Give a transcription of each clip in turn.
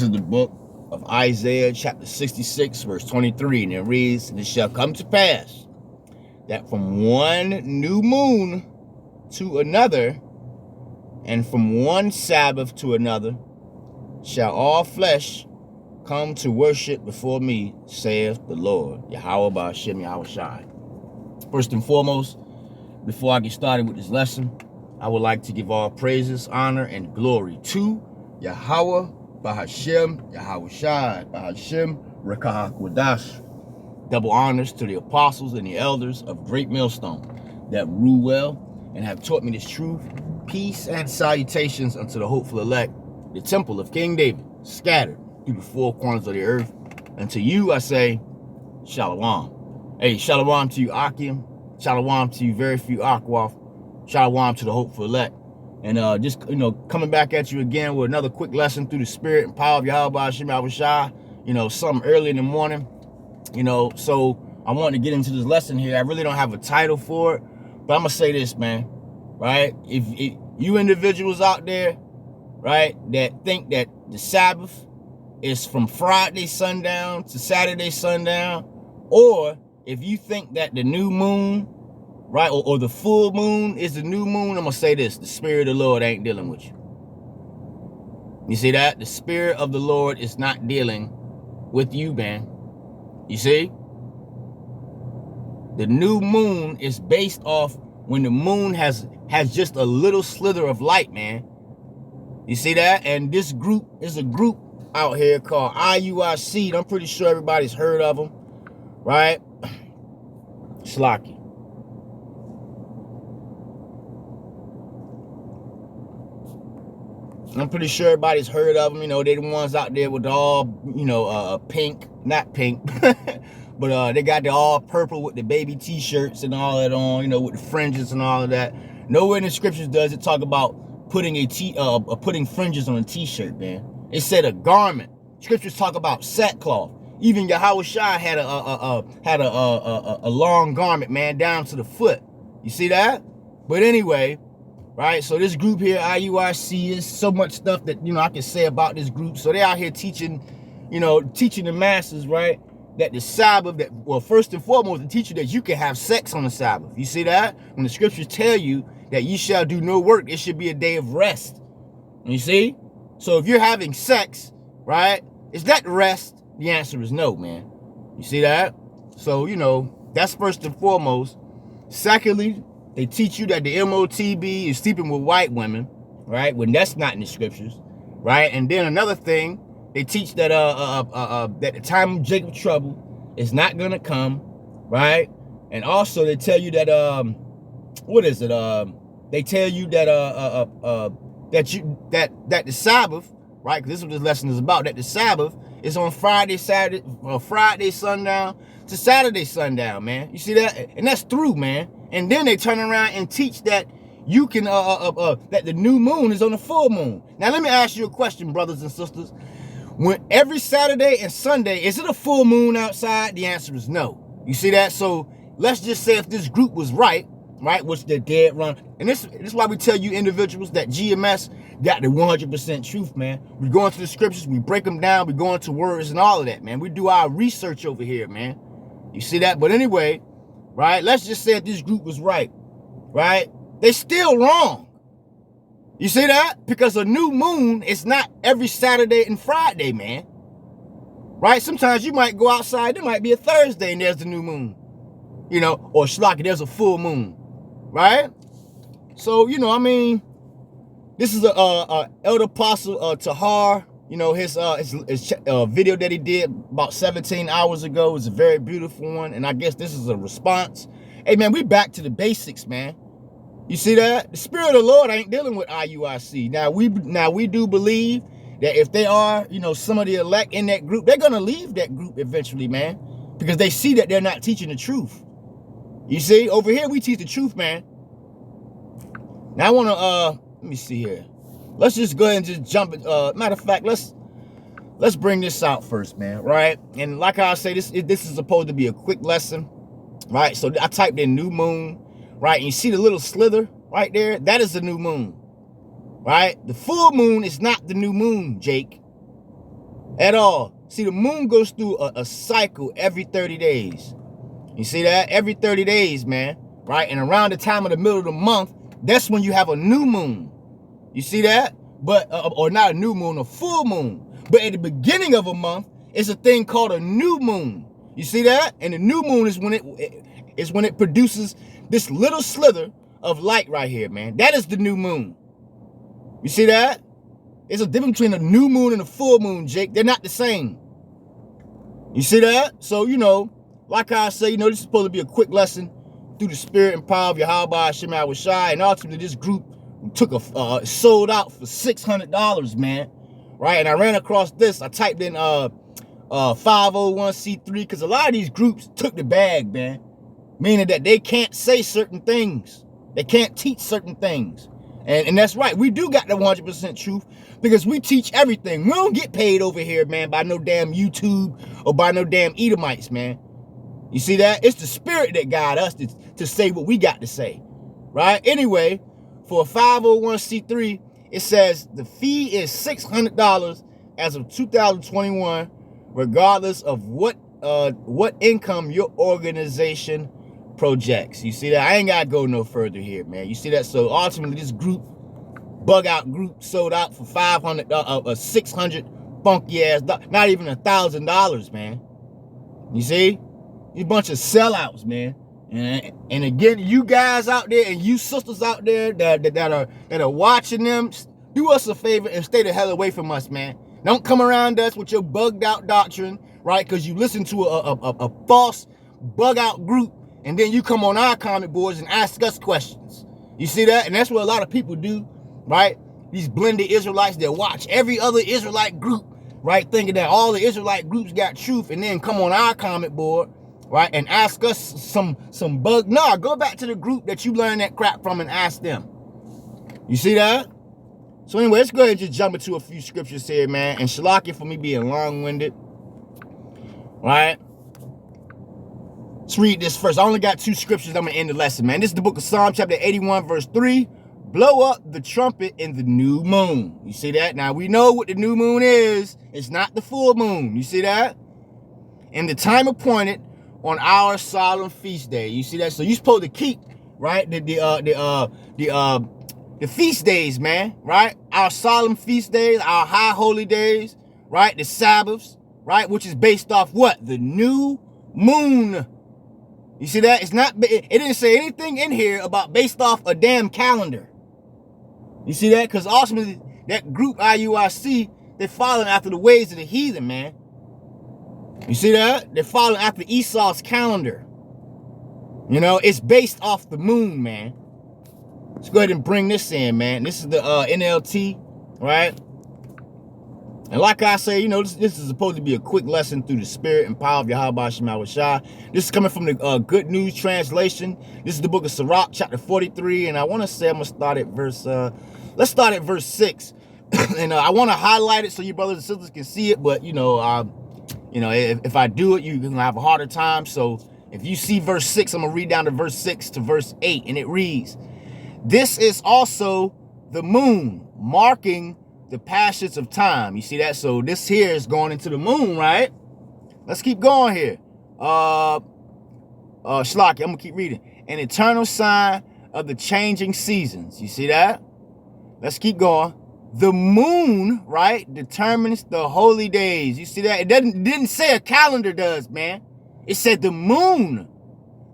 This is the book of Isaiah chapter 66 verse 23, and it reads, "And it shall come to pass that from one new moon to another, and from one Sabbath to another, shall all flesh come to worship before me, saith the Lord." Yahweh Ba'ashem Yahweh Shai. First and foremost, before I get started with this lesson, I would like to give all praises, honor, and glory to Yahweh Ba'ashem Yahweh Shai Ba'ashem Rekah Kwadash. Double honors to the apostles and the elders of Great Millstone that rule well and have taught me this truth. Peace and salutations unto the hopeful elect, the temple of King David, scattered through the four corners of the earth. And to you I say, Shalom. Hey, Shalom to you, Akim. Shalom to you, very few Akwaf. Shalom to the hopeful elect. And just, coming back at you again with another quick lesson through the spirit and power of Yahweh Ba'ashem Yahweh Shai. Something early in the morning. So I wanted to get into this lesson here. I really don't have a title for it, but I'm going to say this, man, right? If you individuals out there, right, that think that the Sabbath is from Friday sundown to Saturday sundown, or if you think that the new moon, right, or the full moon is the new moon, I'm going to say this: the Spirit of the Lord ain't dealing with you. You see that? The Spirit of the Lord is not dealing with you, man. You see? The new moon is based off when the moon has just a little slither of light, man. You see that? And this group is a group out here called IUIC. I'm pretty sure everybody's heard of them, right? Slocky. I'm pretty sure everybody's heard of them. They're the ones out there with all, pink, not pink, but they got the all purple with the baby t-shirts and all that on, with the fringes and all of that. Nowhere in the scriptures does it talk about putting putting fringes on a t-shirt, man. It said a garment. Scriptures talk about sackcloth. Even Yahweh Shai had a long garment, man, down to the foot. You see that? But anyway, right, so this group here, IUIC, is so much stuff that, I can say about this group. So they out here teaching the masses, right, that the Sabbath, first and foremost, to teach you that you can have sex on the Sabbath. You see that? When the scriptures tell you that you shall do no work, it should be a day of rest. You see? So if you're having sex, right, is that rest? The answer is no, man. You see that? So, that's first and foremost. Secondly, they teach you that the MOTB is sleeping with white women, right? When that's not in the scriptures, right? And then another thing, they teach that that the time of Jacob's trouble is not gonna come, right? And also they tell you that they tell you that that the Sabbath, right? Because this is what this lesson is about. That the Sabbath is on Friday sundown to Saturday sundown, man. You see that? And that's through, man. And then they turn around and teach that you can that the new moon is on the full moon. Now let me ask you a question, brothers and sisters. When every Saturday and Sunday, is it a full moon outside? The answer is no. You see that? So let's just say if this group was right, which they're dead wrong. And this is why we tell you individuals that GMS got the 100% truth, man. We go into the scriptures, we break them down, we go into words and all of that, man. We do our research over here, man. You see that? But anyway, right, let's just say if this group was right, they still wrong. You see that? Because a new moon is not every Saturday and Friday, man. Right? Sometimes you might go outside, there might be a Thursday and there's the new moon. Or Shlaki, there's a full moon. Right? So, this is a Elder Apostle Tahar. His video that he did about 17 hours ago is a very beautiful one. And I guess this is a response. Hey, man, we back to the basics, man. You see that? The Spirit of the Lord ain't dealing with IUIC. Now we do believe that if they are, some of the elect in that group, they're going to leave that group eventually, man. Because they see that they're not teaching the truth. You see? Over here, we teach the truth, man. Now, I want to, let me see here. Let's just go ahead and just jump it. Matter of fact, let's bring this out first, man, right? And like I say, this is supposed to be a quick lesson, right? So I typed in new moon, right? And you see the little slither right there? That is the new moon, right? The full moon is not the new moon, Jake. at all. See, the moon goes through a cycle every 30 days. You see that? Every 30 days, man, right? And around the time of the middle of the month, that's when you have a new moon. You see that? But or not a new moon, a full moon. But at the beginning of a month, it's a thing called a new moon. You see that? And the new moon is when it produces this little slither of light right here, man. That is the new moon. You see that? There's a difference between a new moon and a full moon, Jake. They're not the same. You see that? So, like I say, this is supposed to be a quick lesson through the spirit and power of Yahweh Hashem Shai. And ultimately, this group sold out for $600, man. Right? And I ran across this. I typed in 501c3 because a lot of these groups took the bag, man. Meaning that they can't say certain things. They can't teach certain things. And that's right. We do got the 100% truth because we teach everything. We don't get paid over here, man, by no damn YouTube or by no damn Edomites, man. You see that? It's the spirit that guide us to say what we got to say, right? Anyway, for a 501c3, it says the fee is $600 as of 2021, regardless of what income your organization projects. You see that? I ain't gotta go no further here, man. You see that? So ultimately, this group, bug out group, sold out for $600 funky ass, not even $1,000, man. You see? You bunch of sellouts, man. And again, you guys out there and you sisters out there that are watching them, do us a favor and stay the hell away from us, man. Don't come around us with your bugged out doctrine, right? Because you listen to a false bug out group, and then you come on our comment boards and ask us questions. You see that? And that's what a lot of people do, right? These blended Israelites that watch every other Israelite group, right? Thinking that all the Israelite groups got truth, and then come on our comment board, right? And ask us some bug. No, go back to the group that you learned that crap from and ask them. You see that? So anyway, let's go ahead and just jump into a few scriptures here, man. And Shalaki for me being long-winded, right? Let's read this first. I only got 2 scriptures. I'm going to end the lesson, man. This is the book of Psalm, chapter 81, verse 3. Blow up the trumpet in the new moon. You see that? Now, we know what the new moon is. It's not the full moon. You see that? And the time appointed on our solemn feast day. You see that? So you're supposed to keep, right, the feast days, man, right? Our solemn feast days, our high holy days, right? The Sabbaths, right? Which is based off what? The new moon. You see that? It didn't say anything in here about based off a damn calendar. You see that? Because ultimately, that group IUIC, they're following after the ways of the heathen, man. You see that? They're following after Esau's calendar. It's based off the moon, man. Let's go ahead and bring this in, man. This is the NLT, right? And like I say, this is supposed to be a quick lesson through the spirit and power of Yahweh Shema Shai. This is coming from the Good News Translation. This is the book of Sirach, chapter 43. And I want to say I'm going to start at let's start at verse 6. And I want to highlight it so you brothers and sisters can see it. But, if I do it, you're going to have a harder time. So if you see verse 6, I'm going to read down to verse 6 to verse 8. And it reads, "This is also the moon, marking the passage of time." You see that? So this here is going into the moon, right? Let's keep going here. Shlaki, I'm going to keep reading. "An eternal sign of the changing seasons." You see that? Let's keep going. "The moon," right, "determines the holy days." You see that? It didn't say a calendar does, man. It said the moon.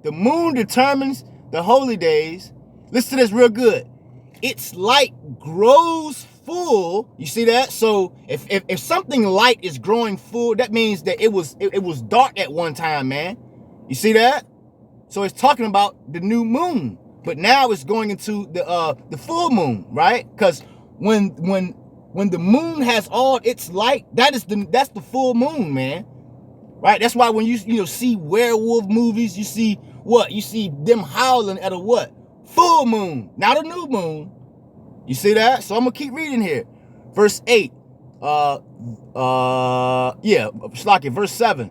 The moon determines the holy days. Listen to this real good. "Its light grows full." You see that? So if something light is growing full, that means that it was dark at one time, man. You see that? So it's talking about the new moon, but now it's going into the full moon, right? Because when the moon has all its light, that's the full moon, man. Right? That's why when you see werewolf movies, you see what? You see them howling at a what? Full moon, not a new moon. You see that? So I'm gonna keep reading here. Verse 8. Verse 7.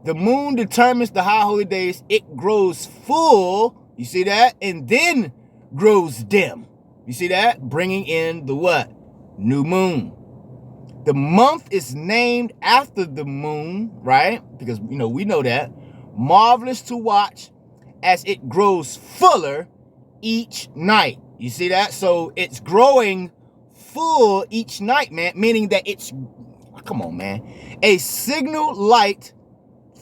"The moon determines the high holy days. It grows full." You see that? "And then grows dim." You see that? Bringing in the what? New moon. The month is named after the moon, right? Because, we know that. Marvelous to watch as it grows fuller each night. You see that? So it's growing full each night, man. Meaning that it's, come on, man. A signal light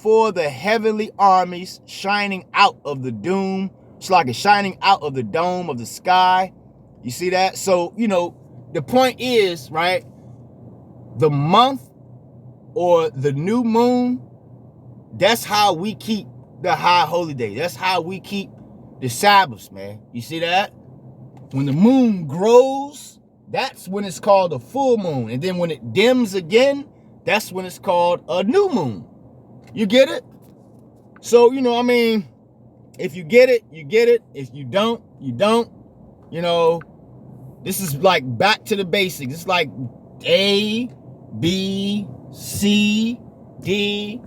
for the heavenly armies shining out of the doom. It's like it's shining out of the dome of the sky. You see that? So, the point is, right? The month or the new moon, that's how we keep the high holy day. That's how we keep the Sabbaths, man. You see that? When the moon grows, that's when it's called a full moon. And then when it dims again, that's when it's called a new moon. You get it? So, if you get it, you get it. If you don't, you don't. This is like back to the basics. It's like A, B, C, D,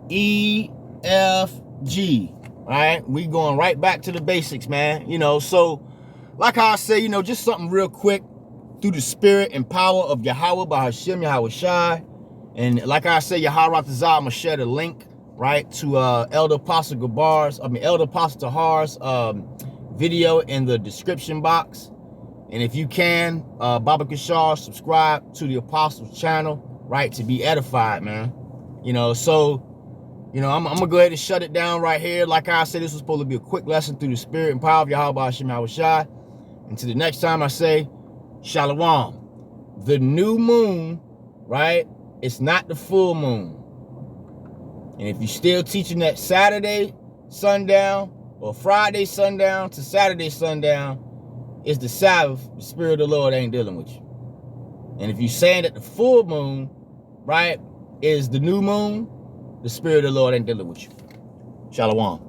E, F, G. All right? We going right back to the basics, man. So like how I say, just something real quick through the spirit and power of Yahweh, Bahashem, Yahweh Shai. And like I say, Yahweh Ratazah, I'm going to share the link, right, to Elder Apostle Tahar's video in the description box. And if you can, Baba Kishar, subscribe to the Apostles channel, right, to be edified, man. So, I'm going to go ahead and shut it down right here. Like I said, this was supposed to be a quick lesson through the spirit and power of Yahweh Hashem Yahweh Shai. Until the next time I say, Shalom. The new moon, right, it's not the full moon. And if you're still teaching that Saturday sundown or Friday sundown to Saturday sundown, it's the Sabbath, the Spirit of the Lord ain't dealing with you. And if you're saying that the full moon, right, is the new moon, the Spirit of the Lord ain't dealing with you. Shalom.